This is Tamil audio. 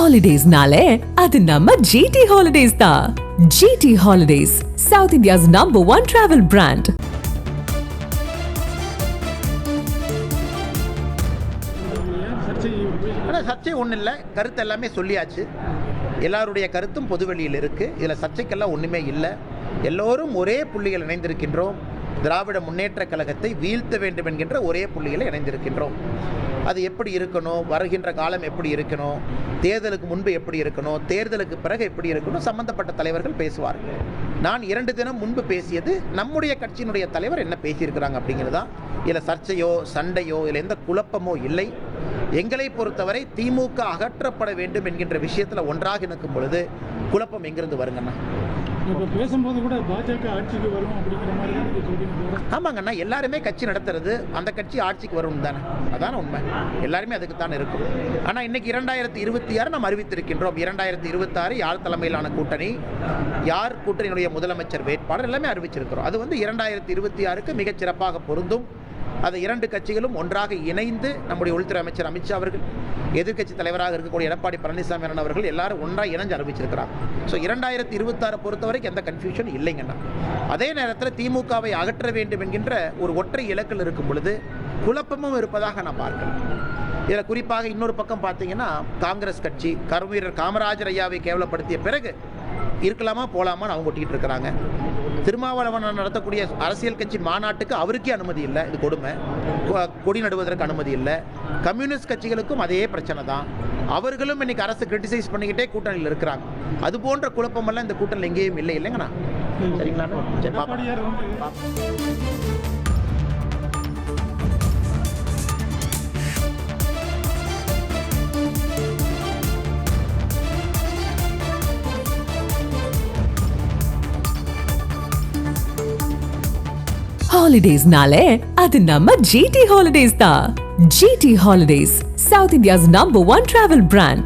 Holidays-nale, அது நம்ம GT Holidays தான். GT Holidays, South India's #1 travel brand. சர்ச்சை ஒன்றும் இல்லை, கருத்து எல்லாமே சொல்லியாச்சு. எல்லாருடைய கருத்தும் பொதுவெளியில் இருக்குது. இதில் சர்ச்சைக்கெல்லாம் ஒன்றுமே இல்லை. எல்லோரும் ஒரே புள்ளிகள் இணைந்திருக்கின்றோம். திராவிட முன்னேற்ற கழகத்தை வீழ்த்த வேண்டும் என்கின்ற ஒரே புள்ளிகளை இணைந்திருக்கின்றோம். அது எப்படி இருக்கணும், வருகின்ற காலம் எப்படி இருக்கணும், தேர்தலுக்கு முன்பு எப்படி இருக்கணும், தேர்தலுக்கு பிறகு எப்படி இருக்கணும், சம்பந்தப்பட்ட தலைவர்கள் பேசுவார்கள். நான் 2 தினம் முன்பு பேசியது நம்முடைய கட்சியினுடைய தலைவர் என்ன பேசியிருக்கிறாங்க அப்படிங்கிறது தான். இதில் சர்ச்சையோ சண்டையோ இல்லை எந்த குழப்பமோ இல்லை. எங்களை பொறுத்தவரை திமுக அகற்றப்பட வேண்டும் என்கின்ற விஷயத்தில் ஒன்றாக நிற்கும் பொழுது குழப்பம் எங்கிருந்து வருங்கண்ணா? இப்போ பேசும்போது கூட பாஜக ஆட்சிக்கு வரும் அப்படிங்கிற மாதிரி தான் சொல்றீங்க. ஆமாங்கண்ணா, எல்லாருமே கட்சி நடத்துறது அந்த கட்சி ஆட்சிக்கு வரும் தானே, அதான உண்மை. எல்லாருமே அதுக்கு தான் இருக்கும். ஆனால் இன்னைக்கு 2026 நாம் அறிவித்திருக்கின்றோம். 2026 யார் தலைமையிலான கூட்டணி, யார் கூட்டணியினுடைய முதலமைச்சர் வேட்பாளர் எல்லாமே அறிவிச்சிருக்கிறோம். அது 2026க்கு மிகச் சிறப்பாக பொருந்தும். அது 2 கட்சிகளும் ஒன்றாக இணைந்து நம்முடைய உள்துறை அமைச்சர் அமித்ஷா அவர்கள், எதிர்க்கட்சி தலைவராக இருக்கக்கூடிய எடப்பாடி பழனிசாமி அவர்கள் எல்லாரும் ஒன்றாக இணைஞ்சு அறிவிச்சிருக்கிறாங்க. ஸோ 2026 பொறுத்தவரைக்கும் எந்த கன்ஃபியூஷன் இல்லைங்கண்ணா. அதே நேரத்தில் திமுகவை அகற்ற வேண்டும் என்கின்ற ஒரு ஒற்றை இலக்கில் இருக்கும் பொழுது குழப்பமும் இருப்பதாக நான் பார்க்கிறேன். இதில் குறிப்பாக இன்னொரு பக்கம் பார்த்தீங்கன்னா, காங்கிரஸ் கட்சி கருவீரர் காமராஜர் ஐயாவை கேவலப்படுத்திய பிறகு இருக்கலாமா போகலாமான்னு அவங்க ஒட்டிக்கிட்டு இருக்கிறாங்க. திருமாவளவன் நடத்தக்கூடிய அரசியல் கட்சி மாநாட்டுக்கு அவருக்கே அனுமதி இல்லை. இது கொடுமை. கொடி நடுவதற்கு அனுமதி இல்லை. கம்யூனிஸ்ட் கட்சிகளுக்கும் அதே பிரச்சனை தான். அவர்களும் இன்னைக்கு அரசு கிரிட்டிசைஸ் பண்ணிக்கிட்டே கூட்டணியில் இருக்கிறாங்க. அது போன்ற குழப்பமெல்லாம் இந்த கூட்டணியில் எங்கேயும் இல்லை இல்லைங்கண்ணா. சரிங்களா? சரி, பாப்பா. Holidays-nale, அது நம்ம GT Holidays தான். GT Holidays, South India's #1 travel brand.